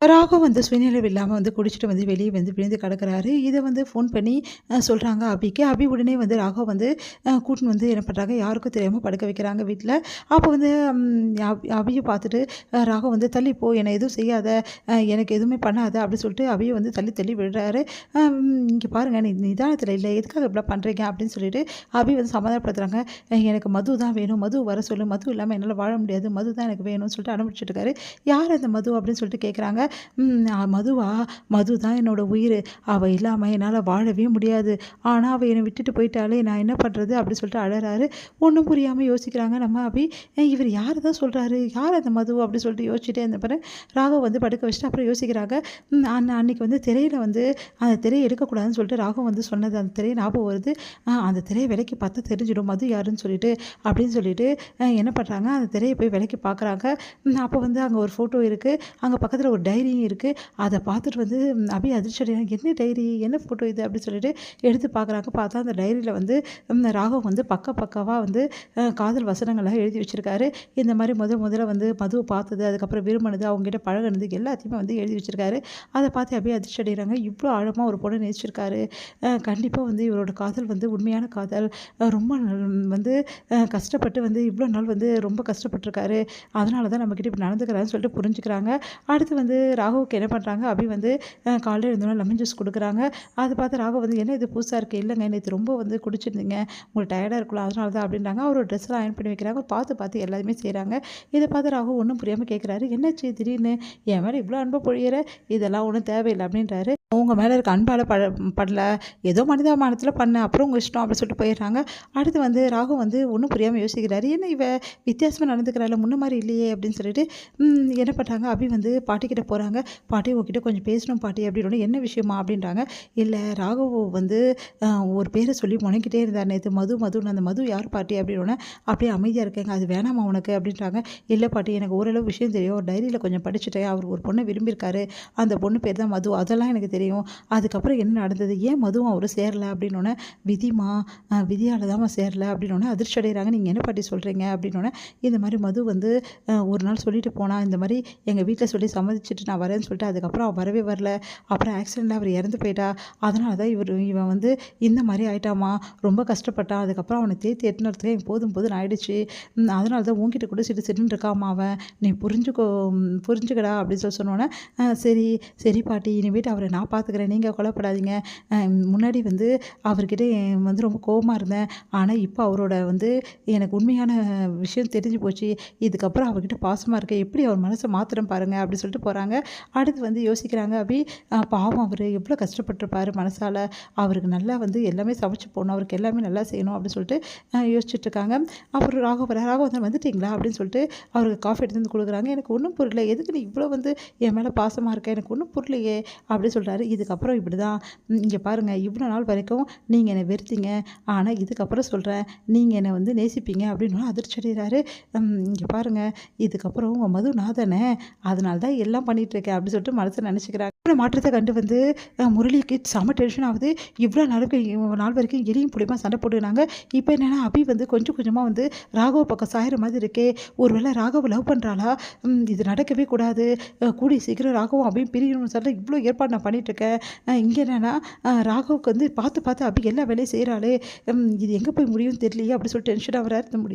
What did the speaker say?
ராகு வந்து சுயநினைவு இல்லாம வந்து குடிச்சிட்டு வந்து வெளிய வந்து விழுந்து கிடக்குறாரு. இத வந்து ஃபோன் பண்ணி சொல்றாங்க அபிக்கு. அபி உடனே வந்து ராகவ வந்து கூட்டின்னு வந்து என்ன பண்றாங்க, யாருக்கும் தெரியாம படுக்க வைக்கிறாங்க வீட்ல. அப்போ வந்து அபிய பார்த்துட்டு ராகவ் வந்து "தள்ளி போ, என்ன எதுவும் செய்யாத, எனக்கு எதுவுமே பண்ணாத" அப்படி சொல்லிட்டு அபிய வந்து தள்ளி தள்ளி விடுறாரு. "இங்க பாருங்க, நீ நிதானத்துல இல்ல, எதுக்காக இப்படிலாம் பண்றீங்க?" அப்படின்னு சொல்லிட்டு அபி வந்து சமாதானப்படுத்துறாங்க. "எனக்கு மது தான் வேணும், மது வர சொல்லு, மது இல்லாம என்னால வாழ முடியாது, மது தான் எனக்கு வேணும்னு" சொல்லிட்டு அடம் இருக்காரு. "யார் அந்த மது?" அப்படின்னு சொல்லிட்டு கேட்குறாங்க. மதுவா? மது தான் என்னோட உயிரு. அவ இல்லாம என்னால வாழவே முடியாது. ஆனா, அவ என்ன விட்டுட்டு போயிட்டாளே! நான் என்ன பண்றது? அப்டி சொல்லிட்டு அழறாரு. ஒண்ணும் புரியாம யோசிக்கிறாங்க நம்ம அபி. இவரு யார தான் சொல்றாரு? யார் அந்த மது? அப்டி சொல்லிட்டு யோசிச்சுட்டே இருந்த பாரு, ராகவ் வந்து படுக்க வச்சுட்டு அப்புறம் யோசிக்கிறாங்க. அன்னைக்கு வந்து திரையில வந்து அந்த திரைய எடுக்கக்கூடாதுன்னு சொல்லிட்டு ராகவ் வந்து சொன்னது அந்த திரை ஞாபகம் வருது. அந்த திரைய விலக்கி பார்த்தா தெரிஞ்சிடும் மது யாருன்னு சொல்லிட்டு, அப்டின்னு சொல்லிட்டு என்ன பண்றாங்க, அந்த திரைய போய் விலக்கி பார்க்குறாங்க. அப்போ வந்து அங்க ஒரு ஃபோட்டோ இருக்கு. அங்க பக்கத்துல ஒரு டைரியும் இருக்கு. அத பார்த்துட்டு வந்து அபி அதிர்ச்சி அடைறாங்க. "என்ன டைரி? என்ன ஃபோட்டோ இது?" அப்படின்னு சொல்லிட்டு எடுத்து பார்க்குறாங்க. பார்த்தா அந்த டைரியில வந்து ராகவ் வந்து பக்காவா வந்து காதல் வசனங்கள்லாம் எழுதி வச்சிருக்காரு. இந்த மாரி முதல்ல வந்து மதுவ பார்த்தது, அதுக்கப்புறம் விரும்பினது, அவங்ககிட்ட பழகுனது எல்லாத்தையுமே வந்து எழுதி வச்சிருக்காரு. அத பார்த்து அப்படியே அதிர்ச்சி அடைகிறாங்க. இவ்ளோ ஆழமா ஒரு பொண்ண நேசிச்சிருக்காரு. கண்டிப்பா வந்து இவரோட காதல் வந்து உண்மையான காதல். ரொம்ப வந்து கஷ்டப்பட்டு வந்து இவ்ளோ நாள் வந்து ரொம்ப கஷ்டப்பட்டுருக்காரு. அதனால தான் நம்மகிட்ட இப்படி நடந்துக்கிறாருன்னு சொல்லிட்டு புரிஞ்சுக்கிறாங்க. அடுத்து வந்து ராகுவுக்கு என்ன பண்ணுறாங்க, அபி வந்து காலையில எழுந்தோனே லெமன் ஜூஸ் குடுக்குறாங்க. அத பார்த்து ராகு வந்து, "என்ன இது புதுசா இருக்கு?" "இல்லங்க, நேத்து ரொம்ப வந்து குடிச்சிருந்தீங்க. உங்களுக்கு டயர்டா இருக்கும்ல, அதனால தான்" அப்படின்றாங்க. அவரோட ட்ரெஸ்லாம் அயர்ன் பண்ணி வைக்கிறாங்க. பார்த்து எல்லாத்தையுமே செய்றாங்க. இத பார்த்து ராகு ஒண்ணும் புரியாம கேட்குறாரு, "என்னாச்சு திடீர்னு? என் மேல இவ்ளோ அன்பு பொழியிற? இதெல்லாம் ஒண்ணும் தேவையில்ல" அப்படின்றாரு. "உங்க மேல இருக்க அன்பால படல. ஏதோ மனிதாபிமானத்துல பண்ணேன். அப்புறம் உங்க இஷ்டம்" அப்படி சொல்லிட்டு போயிடுறாங்க. அடுத்து வந்து ராகு வந்து ஒண்ணும் புரியாம யோசிக்கிறாரு. "என்ன இவ வித்தியாசமா நடந்துக்கிறாளே, முன்ன மாரி இல்லையே" அப்படின்னு சொல்லிட்டு என்ன பண்றாங்க, அபி வந்து பாட்டிக்கிட்ட போறாங்க. "பாட்டி உங்ககிட்ட கொஞ்சம் பேசணும் பாட்டி" அப்படின்னோனே, "என்ன விஷயமா?" அப்படின்றாங்க. "இல்ல, ராகவ் வந்து அ ஒரு பேர சொல்லி மொனக்கிட்டே இருந்தார் நேத்து, மதுன்னு. அந்த மது யார் பாட்டி?" அப்படின்னோனே, "அப்படியே அமைதியா இருக்கேங்க. அது வேணாமா உனக்கு?" அப்படின்றாங்க. "இல்ல பாட்டி, எனக்கு ஓரளவு விஷயம் தெரியும். ஒரு டைரியில கொஞ்சம் படிச்சுட்டேன். அவர் ஒரு பொண்ண விரும்பியிருக்காரு. அந்த பொண்ணு பேர் தான் மது. அதெல்லாம் எனக்கு தெரியும். அதுக்கப்புறம் என்ன நடந்தது? ஏன் மதுவும் அவரும் சேரல?" அப்படின்னோனே, "விதிம்மா, விதியால தாம்மா சேரல" அப்படின்னோனே அதிர்ச்சி அடைகிறாங்க. "நீங்க என்ன பாட்டி சொல்றீங்க?" அப்படின்னோனே, "இந்த மாரி மது வந்து ஒரு நாள் சொல்லிட்டு போனா, இந்த மாரி எங்க வீட்ல சொல்லி சம்மதிச்சுட்டு நான் வரேன்னு சொல்லிட்டு, அதுக்கப்புறம் அவ வரவே வரல. அப்புறம் ஆக்சிடென்ட்ல அவ இறந்து போயிட்டா. அதனால தான் இவன் வந்து இந்த மாரி ஆயிட்டாம்மா. ரொம்ப கஷ்டப்பட்டான். அதுக்கப்புறம் அவன தேத்தி எடுத்துன்னு வரதுக்கு எனக்கு போதும்ன்னு ஆயிடுச்சு. அதனால தான் உன்கிட்ட கூட சிடுன்னு இருக்காம்மா அவன். நீ புரிஞ்சுக்கடா" அப்படின்னு சொன்னோனே, சரி, சரி பாட்டி, இனிமேட்டு அவர நான் பார்த்துக்கிறேன். நீங்க கவலைப்படாதீங்க. முன்னாடி வந்து அவர்கிட்ட வந்து ரொம்ப கோவமா இருந்தேன். ஆனா, இப்ப அவரோட வந்து எனக்கு உண்மையான விஷயம் தெரிஞ்சு போச்சு. இதுக்கப்புறம் அவர்கிட்ட பாசமா இருக்கேன். எப்படி அவர் மனச மாத்துறேன் பாருங்க" அப்படி சொல்லிட்டு போறாங்க. அடுத்து வந்து யோசிக்கிறாங்க அபி, பாவம் அவரு எவ்வளோ கஷ்டப்பட்டுருப்பாரு மனசால. அவருக்கு நல்லா வந்து எல்லாமே சமைச்சு போடணும். அவருக்கு எல்லாமே நல்லா செய்யணும் அப்படின்னு சொல்லிட்டு யோசிச்சுட்டு இருக்காங்க. அப்புறம் ராகவ் "வந்துட்டீங்களா?" அப்படின்னு சொல்லிட்டு அவருக்கு காஃபி எடுத்து வந்து குடுக்குறாங்க. "எனக்கு ஒண்ணும் புரியல. எதுக்கு நீ இவ்வளோ வந்து என் மேல பாசமா இருக்க? எனக்கு ஒண்ணும் புரியலையே" அப்படின்னு சொல்றாரு. "இதுக்கப்புறம் இப்படிதான். இங்க பாருங்க, இவ்வளோ நாள் வரைக்கும் நீங்க என்ன வெறுத்தீங்க. ஆனா இதுக்கப்புறம் சொல்றேன், நீங்க என்ன வந்து நேசிப்பீங்க" அப்படின்னு அதிர்ச்சி அடைகிறாரு. "இங்க பாருங்க, இதுக்கப்புறம் உங்க மது நான் தானே, அதனால தான் எல்லாம் பண்ணிட்டுருக்கேன்" அப்படி சொல்லிட்டு மனசுல நெனச்சுக்கிறாங்க. மாற்றத்த கண்டு வந்து முரளிக்கு செம டென்ஷன் ஆகுது. இவ்வளோ நாள் வரைக்கும் எலியும் புலியுமா சண்டை போட்டுனாங்க. இப்போ என்னன்னா அபி வந்து கொஞ்சம் கொஞ்சமா வந்து ராகவ பக்கம் சாயிற மாதிரி இருக்கே. ஒரு வேளை ராகவ லவ் பண்றாளா? இது நடக்கவே கூடாது. கூடிய சீக்கிரம் ராகவும் அபியும் பிரியணும்னு சொல்லிட்டு இவ்வளோ ஏற்பாடு நான் பண்ணிட்டுருக்கேன். இங்க என்னன்னா ராகவுக்கு வந்து பார்த்து அபி எல்லா வேலையும் செய்றாளே. இது எங்க போய் முடியும்னு தெரியலையே அப்படி சொல்லிட்டு டென்ஷனா வராரு. முடியுது.